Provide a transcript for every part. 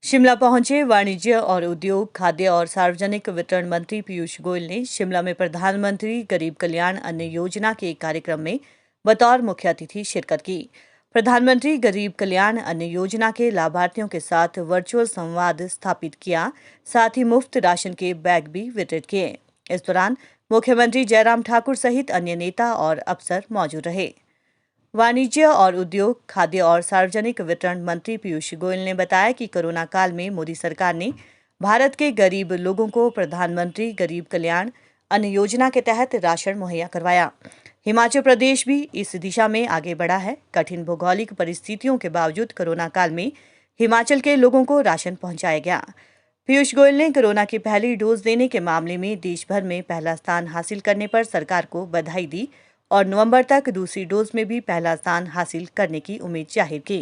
शिमला पहुंचे वाणिज्य और उद्योग, खाद्य और सार्वजनिक वितरण मंत्री पीयूष गोयल ने शिमला में प्रधानमंत्री गरीब कल्याण अन्न योजना के एक कार्यक्रम में बतौर मुख्य अतिथि शिरकत की। प्रधानमंत्री गरीब कल्याण अन्न योजना के लाभार्थियों के साथ वर्चुअल संवाद स्थापित किया, साथ ही मुफ्त राशन के बैग भी वितरित किए। इस दौरान मुख्यमंत्री जयराम ठाकुर सहित अन्य नेता और अफसर मौजूद रहे। वाणिज्य और उद्योग, खाद्य और सार्वजनिक वितरण मंत्री पीयूष गोयल ने बताया कि कोरोना काल में मोदी सरकार ने भारत के गरीब लोगों को प्रधानमंत्री गरीब कल्याण अन्न योजना के तहत राशन मुहैया करवाया। हिमाचल प्रदेश भी इस दिशा में आगे बढ़ा है। कठिन भौगोलिक परिस्थितियों के बावजूद कोरोना काल में हिमाचल के लोगों को राशन पहुंचाया गया। पीयूष गोयल ने कोरोना की पहली डोज देने के मामले में देश भर में पहला स्थान हासिल करने पर सरकार को बधाई दी और नवंबर तक दूसरी डोज में भी पहला स्थान हासिल करने की उम्मीद जाहिर की।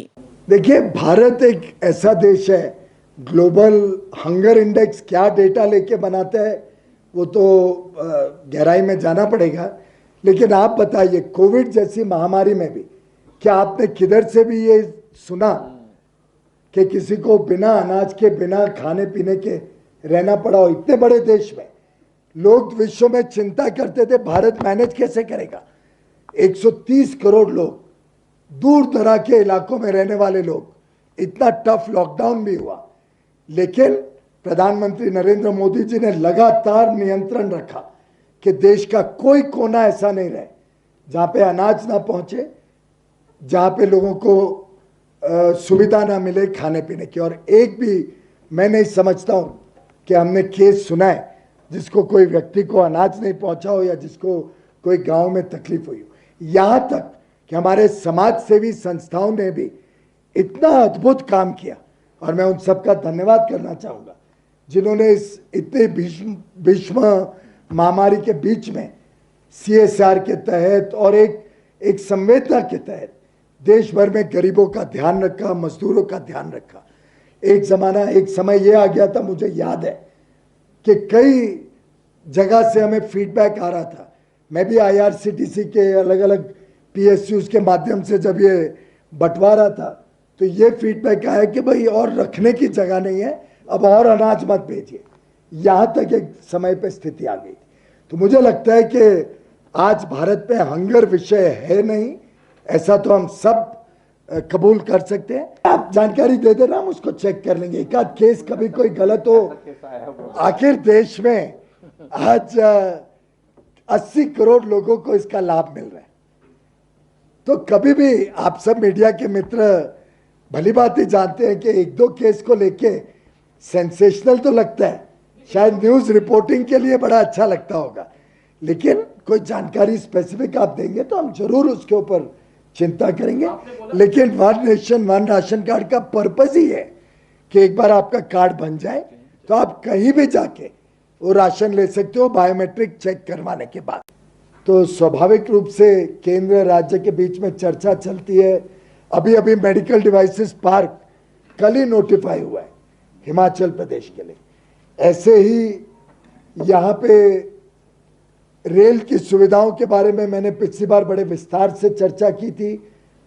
देखिए, भारत एक ऐसा देश है, ग्लोबल हंगर इंडेक्स क्या डेटा लेके बनाता है वो तो गहराई में जाना पड़ेगा। लेकिन आप बताइए, कोविड जैसी महामारी में भी क्या आपने किधर से भी ये सुना कि किसी को बिना अनाज के, बिना खाने पीने के रहना पड़ा हो? इतने बड़े देश में लोग विश्व में चिंता करते थे भारत मैनेज कैसे करेगा। 130 करोड़ लोग, दूर दराज के इलाकों में रहने वाले लोग, इतना टफ लॉकडाउन भी हुआ, लेकिन प्रधानमंत्री नरेंद्र मोदी जी ने लगातार नियंत्रण रखा कि देश का कोई कोना ऐसा नहीं रहे जहां पे अनाज ना पहुंचे, जहां पे लोगों को सुविधा ना मिले खाने पीने की। और एक भी मैं नहीं समझता हूं कि हमने केस सुना है जिसको कोई व्यक्ति को अनाज नहीं पहुंचा हो या जिसको कोई गांव में तकलीफ हुई हो। यहां तक कि हमारे समाज सेवी संस्थाओं ने भी इतना अद्भुत काम किया और मैं उन सबका धन्यवाद करना चाहूंगा जिन्होंने इस इतने भीष्म महामारी के बीच में CSR के तहत और एक संवेदना के तहत देश भर में गरीबों का ध्यान रखा, मजदूरों का ध्यान रखा। एक समय यह आ गया था, मुझे याद है कि कई जगह से हमें फीडबैक आ रहा था। मैं भी IRCTC के अलग अलग PSUs के माध्यम से जब ये बंटवारा था तो ये फीडबैक आया कि भाई और रखने की जगह नहीं है, अब और अनाज मत भेजिए। यहाँ तक एक समय पे स्थिति आ गई। तो मुझे लगता है कि आज भारत में हंगर विषय है नहीं, ऐसा तो हम सब कबूल कर सकते हैं। आप जानकारी दे देना, हम उसको चेक कर लेंगे। एक आध केस कभी कोई गलत हो, आखिर देश में आज 80 करोड़ लोगों को इसका लाभ मिल रहा है। तो कभी भी आप सब मीडिया के मित्र भली बात ही जानते हैं कि एक दो केस को लेके सेंसेशनल तो लगता है, शायद न्यूज रिपोर्टिंग के लिए बड़ा अच्छा लगता होगा, लेकिन कोई जानकारी स्पेसिफिक आप देंगे तो हम जरूर उसके ऊपर चिंता करेंगे। लेकिन one nation one ration card का पर्पज ही है कि एक बार आपका कार्ड बन जाए तो आप कहीं भी जाके वो राशन ले सकते हो बायोमेट्रिक चेक करवाने के बाद। तो स्वाभाविक रूप से केंद्र राज्य के बीच में चर्चा चलती है। अभी अभी मेडिकल डिवाइसेस पार्क कल ही नोटिफाई हुआ है हिमाचल प्रदेश के लिए। ऐसे ही यहाँ पे रेल की सुविधाओं के बारे में मैंने पिछली बार बड़े विस्तार से चर्चा की थी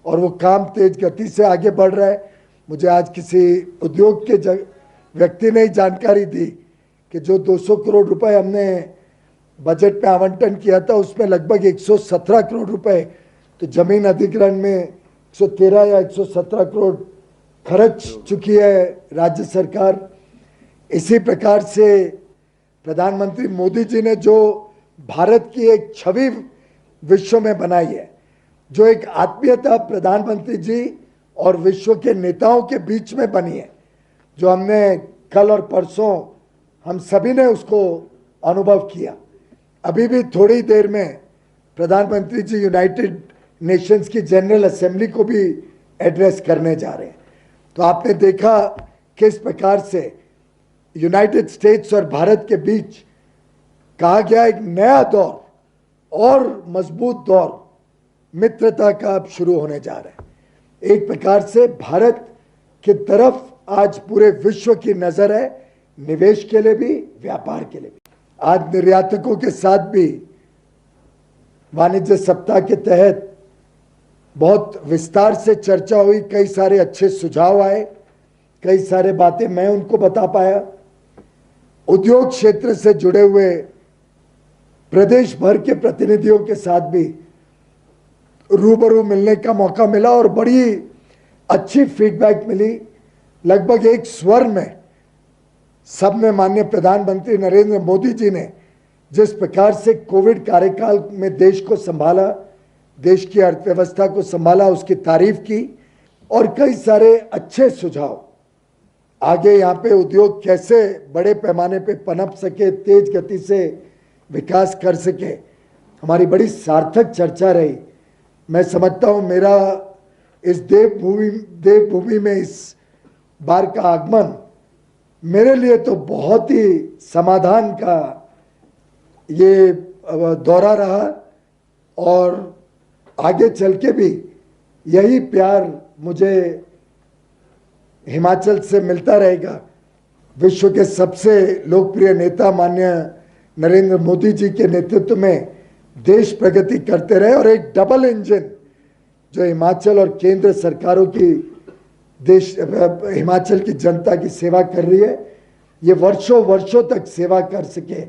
और वो काम तेज गति से आगे बढ़ रहा है। मुझे आज किसी उद्योग के व्यक्ति ने जानकारी दी कि जो 200 करोड़ रुपए हमने बजट में आवंटन किया था उसमें लगभग 117 करोड़ रुपए तो जमीन अधिग्रहण में 113 या 117 करोड़ खर्च चुकी है राज्य सरकार। इसी प्रकार से प्रधानमंत्री मोदी जी ने जो भारत की एक छवि विश्व में बनाई है, जो एक आत्मीयता प्रधानमंत्री जी और विश्व के नेताओं के बीच में बनी है, जो हमने कल और परसों हम सभी ने उसको अनुभव किया। अभी भी थोड़ी देर में प्रधानमंत्री जी यूनाइटेड नेशंस की जनरल असेंबली को भी एड्रेस करने जा रहे हैं। तो आपने देखा किस प्रकार से यूनाइटेड स्टेट्स और भारत के बीच कहा गया एक नया दौर और मजबूत दौर मित्रता का अब शुरू होने जा रहा है। एक प्रकार से भारत की तरफ आज पूरे विश्व की नजर है, निवेश के लिए भी, व्यापार के लिए भी। आज निर्यातकों के साथ भी वाणिज्य सप्ताह के तहत बहुत विस्तार से चर्चा हुई, कई सारे अच्छे सुझाव आए, कई सारे बातें मैं उनको बता पाया। उद्योग क्षेत्र से जुड़े हुए प्रदेश भर के प्रतिनिधियों के साथ भी रूबरू मिलने का मौका मिला और बड़ी अच्छी फीडबैक मिली। लगभग एक स्वर में सबने माननीय प्रधानमंत्री नरेंद्र मोदी जी ने जिस प्रकार से कोविड कार्यकाल में देश को संभाला, देश की अर्थव्यवस्था को संभाला, उसकी तारीफ की और कई सारे अच्छे सुझाव आगे यहाँ पे उद्योग कैसे बड़े पैमाने पे पनप सके, तेज गति से विकास कर सके, हमारी बड़ी सार्थक चर्चा रही। मैं समझता हूँ मेरा इस देवभूमि में इस बार का आगमन मेरे लिए तो बहुत ही समाधान का ये दौरा रहा और आगे चल के भी यही प्यार मुझे हिमाचल से मिलता रहेगा। विश्व के सबसे लोकप्रिय नेता माननीय नरेंद्र मोदी जी के नेतृत्व में देश प्रगति करते रहे और एक डबल इंजन जो हिमाचल और केंद्र सरकारों की हिमाचल की जनता की सेवा कर रही है, ये वर्षों वर्षों तक सेवा कर सके,